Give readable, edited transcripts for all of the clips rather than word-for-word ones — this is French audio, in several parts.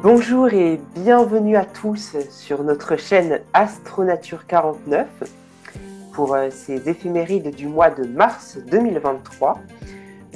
Bonjour et bienvenue à tous sur notre chaîne Astronature 49 pour ces éphémérides du mois de mars 2023.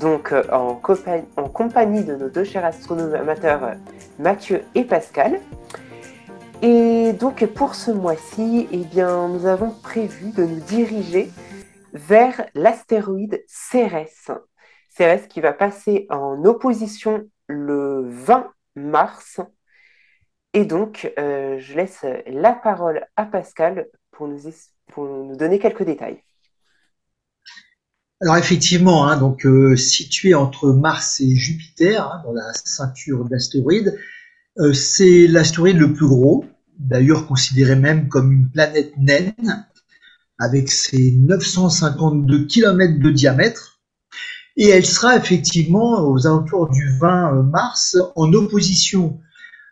Donc en compagnie de nos deux chers astronomes amateurs Mathieu et Pascal. Et donc pour ce mois-ci, nous avons prévu de nous diriger vers l'astéroïde Cérès. Cérès qui va passer en opposition le 20 mars. Et donc, je laisse la parole à Pascal pour nous donner quelques détails. Alors effectivement, donc situé entre Mars et Jupiter, dans la ceinture d'astéroïdes, c'est l'astéroïde le plus gros, d'ailleurs considéré même comme une planète naine, avec ses 952 km de diamètre, et elle sera effectivement aux alentours du 20 mars en opposition.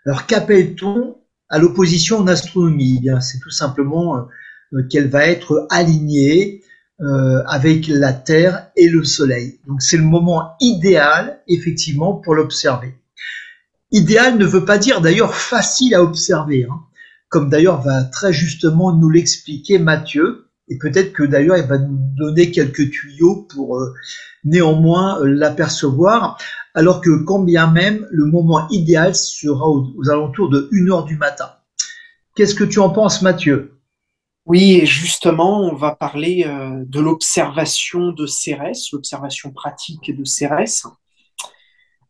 Alors qu'appelle-t-on à l'opposition en astronomie? Eh bien, c'est tout simplement qu'elle va être alignée avec la Terre et le Soleil. Donc c'est le moment idéal, effectivement, pour l'observer. Idéal ne veut pas dire d'ailleurs facile à observer, comme d'ailleurs va très justement nous l'expliquer Mathieu, et peut-être que d'ailleurs il va nous donner quelques tuyaux pour néanmoins l'apercevoir, alors que quand bien même le moment idéal sera aux alentours de 1 heure du matin. Qu'est-ce que tu en penses, Mathieu? Oui, et justement, on va parler de l'observation de Cérès, l'observation pratique de Cérès,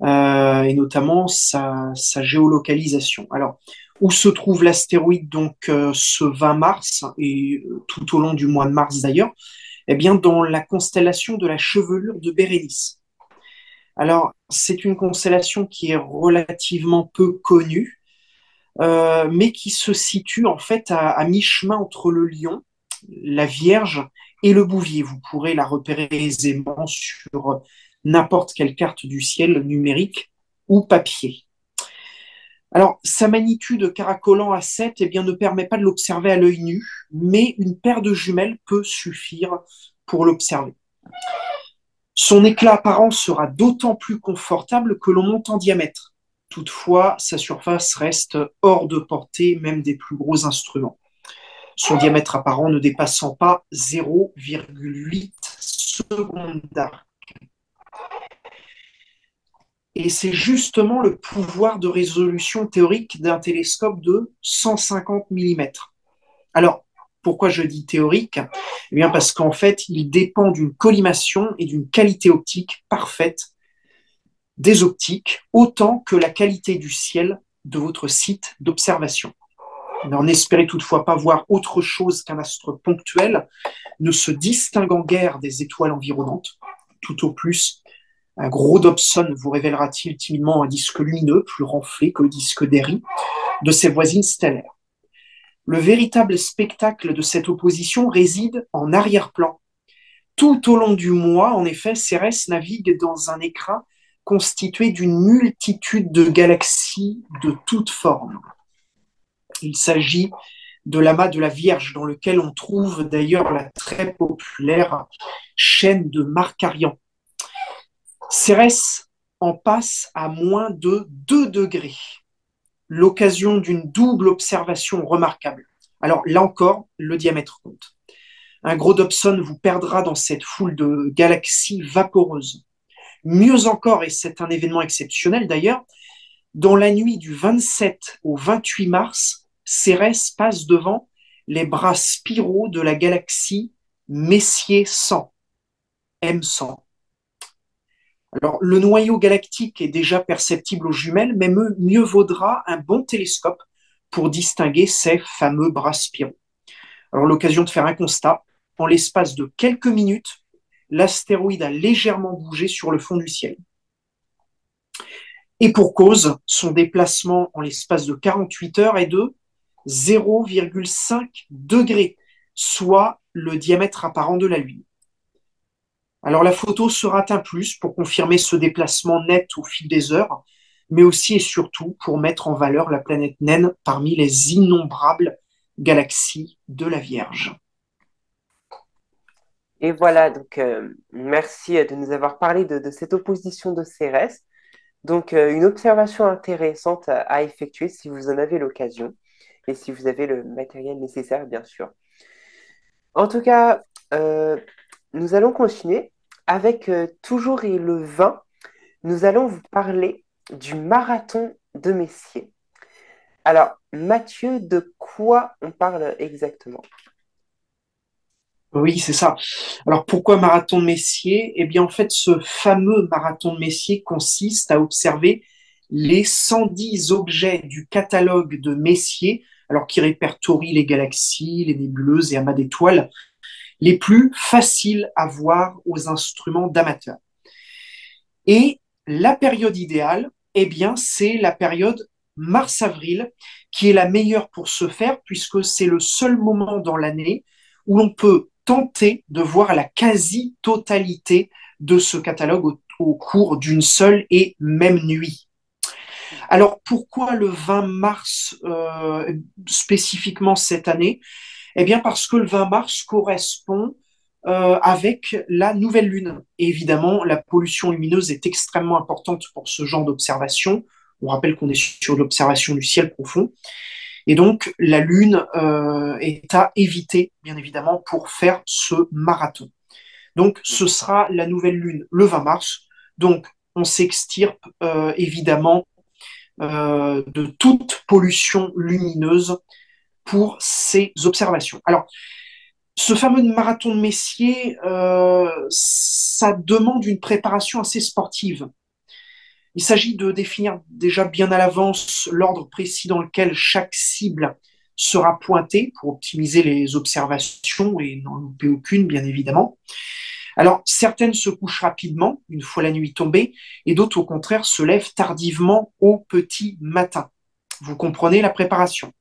et notamment sa géolocalisation. Alors, où se trouve l'astéroïde donc ce 20 mars et tout au long du mois de mars d'ailleurs? Eh bien, dans la constellation de la chevelure de Bérénice. Alors, c'est une constellation qui est relativement peu connue, mais qui se situe en fait à mi-chemin entre le Lion, la Vierge et le Bouvier. Vous pourrez la repérer aisément sur n'importe quelle carte du ciel numérique ou papier. Alors, sa magnitude caracolant à 7 eh bien, ne permet pas de l'observer à l'œil nu, mais une paire de jumelles peut suffire pour l'observer. Son éclat apparent sera d'autant plus confortable que l'on monte en diamètre. Toutefois, sa surface reste hors de portée même des plus gros instruments, son diamètre apparent ne dépassant pas 0,8 secondes d'arc. Et c'est justement le pouvoir de résolution théorique d'un télescope de 150 mm. Alors, pourquoi je dis théorique? Eh bien parce qu'en fait, il dépend d'une collimation et d'une qualité optique parfaite des optiques, autant que la qualité du ciel de votre site d'observation. N'espérez toutefois pas voir autre chose qu'un astre ponctuel, ne se distinguant guère des étoiles environnantes. Tout au plus, un gros Dobson vous révélera-t-il timidement un disque lumineux, plus renflé que le disque d'Erie, de ses voisines stellaires. Le véritable spectacle de cette opposition réside en arrière-plan. Tout au long du mois, en effet, Cérès navigue dans un écrin constitué d'une multitude de galaxies de toutes formes. Il s'agit de l'amas de la Vierge, dans lequel on trouve d'ailleurs la très populaire chaîne de Markarian. Cérès en passe à moins de 2 degrés, l'occasion d'une double observation remarquable. Alors là encore, le diamètre compte. Un gros Dobson vous perdra dans cette foule de galaxies vaporeuses. Mieux encore, et c'est un événement exceptionnel d'ailleurs, dans la nuit du 27 au 28 mars, Cérès passe devant les bras spiraux de la galaxie Messier 100, M100. Alors, le noyau galactique est déjà perceptible aux jumelles, mais mieux vaudra un bon télescope pour distinguer ces fameux bras spiraux. Alors, l'occasion de faire un constat. En l'espace de quelques minutes, l'astéroïde a légèrement bougé sur le fond du ciel. Et pour cause, son déplacement en l'espace de 48 heures est de 0,5 degrés, soit le diamètre apparent de la Lune. Alors la photo sera un plus pour confirmer ce déplacement net au fil des heures, mais aussi et surtout pour mettre en valeur la planète naine parmi les innombrables galaxies de la Vierge. Et voilà, donc merci de nous avoir parlé de cette opposition de Cérès. Donc, une observation intéressante à effectuer si vous en avez l'occasion et si vous avez le matériel nécessaire, bien sûr. En tout cas, nous allons continuer avec toujours et le vin. Nous allons vous parler du marathon de Messier. Alors, Mathieu, de quoi on parle exactement? Oui, c'est ça. Alors pourquoi marathon de Messier? Eh bien, en fait, ce fameux marathon de Messier consiste à observer les 110 objets du catalogue de Messier, alors qui répertorie les galaxies, les nébuleuses et amas d'étoiles, les plus faciles à voir aux instruments d'amateurs. Et la période idéale, eh bien, c'est la période mars-avril, qui est la meilleure pour ce faire, puisque c'est le seul moment dans l'année où l'on peut tenter de voir la quasi-totalité de ce catalogue au cours d'une seule et même nuit. Alors pourquoi le 20 mars spécifiquement cette année? Eh bien parce que le 20 mars correspond avec la nouvelle lune. Et évidemment, la pollution lumineuse est extrêmement importante pour ce genre d'observation. On rappelle qu'on est sur l'observation du ciel profond. Et donc, la lune est à éviter, bien évidemment, pour faire ce marathon. Donc, ce sera la nouvelle lune le 20 mars. Donc, on s'extirpe évidemment de toute pollution lumineuse pour ces observations. Alors, ce fameux marathon de Messier, ça demande une préparation assez sportive. Il s'agit de définir déjà bien à l'avance l'ordre précis dans lequel chaque cible sera pointée pour optimiser les observations et n'en louper aucune, bien évidemment. Alors, certaines se couchent rapidement, une fois la nuit tombée, et d'autres, au contraire, se lèvent tardivement au petit matin. Vous comprenez la préparation.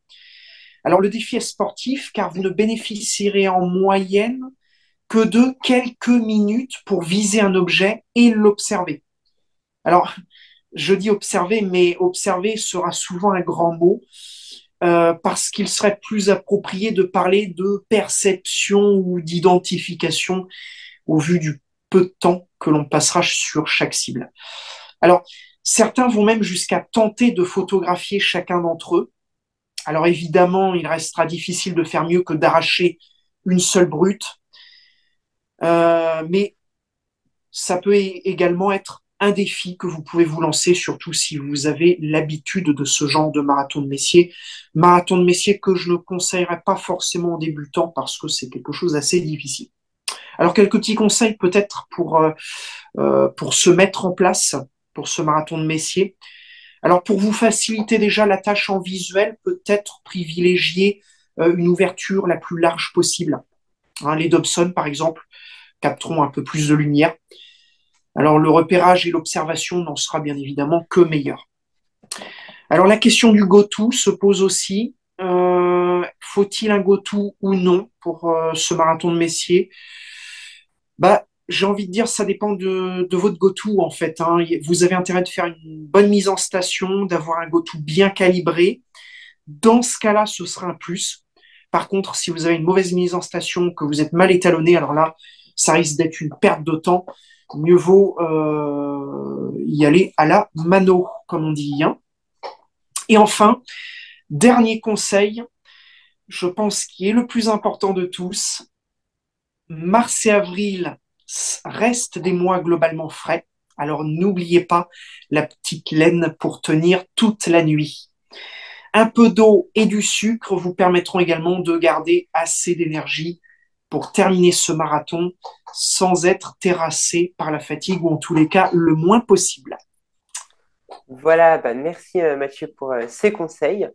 Alors, le défi est sportif car vous ne bénéficierez en moyenne que de quelques minutes pour viser un objet et l'observer. Alors, je dis observer, mais observer sera souvent un grand mot parce qu'il serait plus approprié de parler de perception ou d'identification au vu du peu de temps que l'on passera sur chaque cible. Alors, certains vont même jusqu'à tenter de photographier chacun d'entre eux. Alors évidemment, il restera difficile de faire mieux que d'arracher une seule brute, mais ça peut également être un défi que vous pouvez vous lancer, surtout si vous avez l'habitude de ce genre de marathon de Messier. Marathon de Messier que je ne conseillerais pas forcément aux débutants parce que c'est quelque chose d'assez difficile. Alors, quelques petits conseils peut-être pour se mettre en place pour ce marathon de Messier. Alors, pour vous faciliter déjà la tâche en visuel, peut-être privilégier une ouverture la plus large possible. Hein, les Dobson, par exemple, capteront un peu plus de lumière. Alors, le repérage et l'observation n'en sera bien évidemment que meilleur. Alors, la question du go-to se pose aussi. Faut-il un go-to ou non pour ce marathon de Messier? Bah, j'ai envie de dire, ça dépend de votre go-to, en fait. Hein. Vous avez intérêt de faire une bonne mise en station, d'avoir un go-to bien calibré. Dans ce cas-là, ce sera un plus. Par contre, si vous avez une mauvaise mise en station, que vous êtes mal étalonné, alors là, ça risque d'être une perte de temps. Mieux vaut y aller à la mano, comme on dit. Hein. Et enfin, dernier conseil, je pense qui est le plus important de tous, mars et avril restent des mois globalement frais. Alors n'oubliez pas la petite laine pour tenir toute la nuit. Un peu d'eau et du sucre vous permettront également de garder assez d'énergie pour terminer ce marathon sans être terrassé par la fatigue ou en tous les cas le moins possible. Voilà, bah, merci Mathieu pour ces conseils.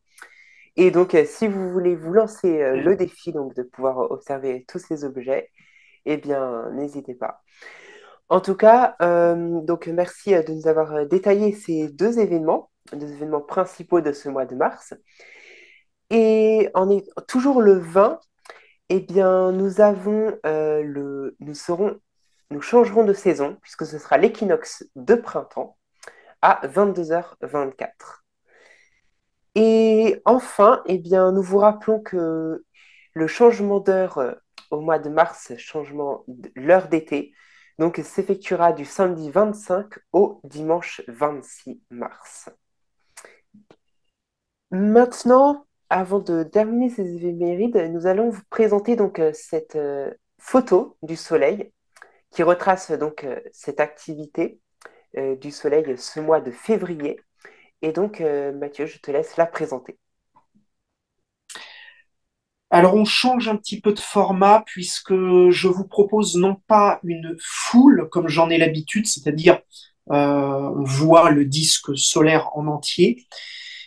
Et donc, si vous voulez vous lancer le défi donc, de pouvoir observer tous ces objets, eh bien, n'hésitez pas. En tout cas, donc merci de nous avoir détaillé ces deux événements principaux de ce mois de mars. Et en est toujours le 20, eh bien, nous changerons de saison puisque ce sera l'équinoxe de printemps à 22h24. Et enfin, eh bien, nous vous rappelons que le changement d'heure au mois de mars, l'heure d'été, Donc, s'effectuera du samedi 25 au dimanche 26 mars. Maintenant, avant de terminer ces éphémérides, nous allons vous présenter donc cette photo du soleil qui retrace donc cette activité du soleil ce mois de février. Et donc, Mathieu, je te laisse la présenter. Alors, on change un petit peu de format puisque je vous propose non pas une foule comme j'en ai l'habitude, c'est-à-dire on voit le disque solaire en entier,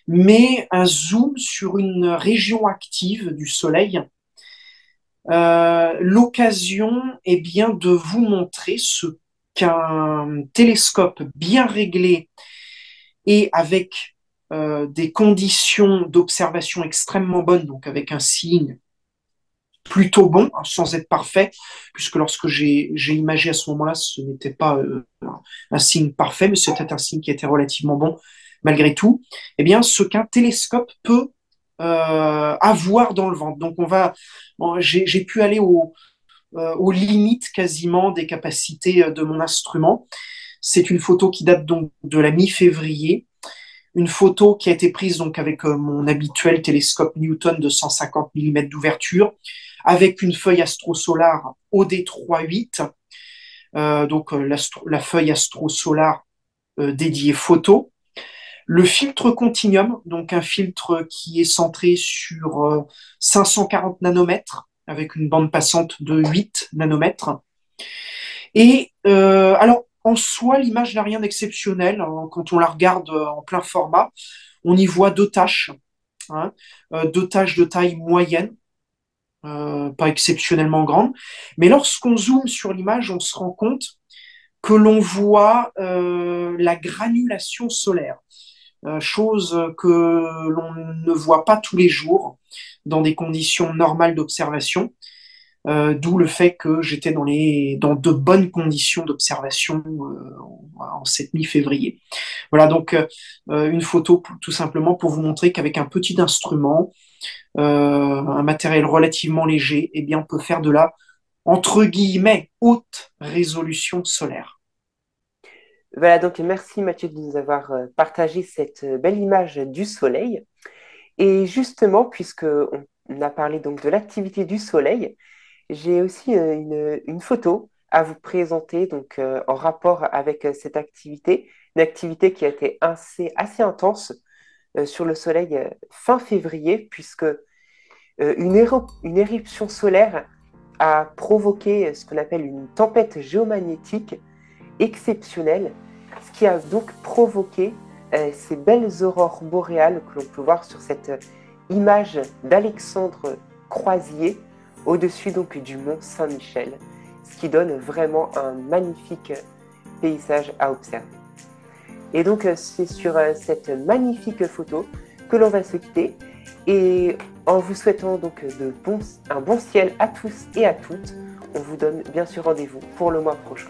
mais un zoom sur une région active du Soleil. L'occasion est bien de vous montrer ce qu'un télescope bien réglé et avec des conditions d'observation extrêmement bonnes, donc avec un signe plutôt bon, hein, sans être parfait, puisque lorsque j'ai imagé à ce moment-là, ce n'était pas un signe parfait, mais c'était un signe qui était relativement bon malgré tout, eh bien, ce qu'un télescope peut avoir dans le ventre. Donc, j'ai pu aller aux limites quasiment des capacités de mon instrument. C'est une photo qui date donc de la mi-février, une photo qui a été prise donc avec mon habituel télescope Newton de 150 mm d'ouverture, avec une feuille astrosolare OD38, la feuille astrosolare dédiée photo. Le filtre Continuum, donc un filtre qui est centré sur 540 nanomètres, avec une bande passante de 8 nanomètres. Et alors, en soi, l'image n'a rien d'exceptionnel. Hein, quand on la regarde en plein format, on y voit deux taches, hein, deux taches de taille moyenne, pas exceptionnellement grandes. Mais lorsqu'on zoome sur l'image, on se rend compte que l'on voit la granulation solaire, chose que l'on ne voit pas tous les jours dans des conditions normales d'observation. D'où le fait que j'étais dans de bonnes conditions d'observation en cette mi-février. Voilà, donc une photo tout simplement pour vous montrer qu'avec un petit instrument, un matériel relativement léger, eh bien, on peut faire de la, entre guillemets, haute résolution solaire. Voilà, donc merci Mathieu de nous avoir partagé cette belle image du soleil. Et justement, puisqu'on a parlé donc de l'activité du soleil, j'ai aussi une photo à vous présenter donc, en rapport avec cette activité, une activité qui a été assez intense sur le soleil fin février, puisque une éruption solaire a provoqué ce qu'on appelle une tempête géomagnétique exceptionnelle, ce qui a donc provoqué ces belles aurores boréales que l'on peut voir sur cette image d'Alexandre Croisier au-dessus donc du mont Saint-Michel, ce qui donne vraiment un magnifique paysage à observer. Et donc c'est sur cette magnifique photo que l'on va se quitter, et en vous souhaitant donc un bon ciel à tous et à toutes, on vous donne bien sûr rendez-vous pour le mois prochain.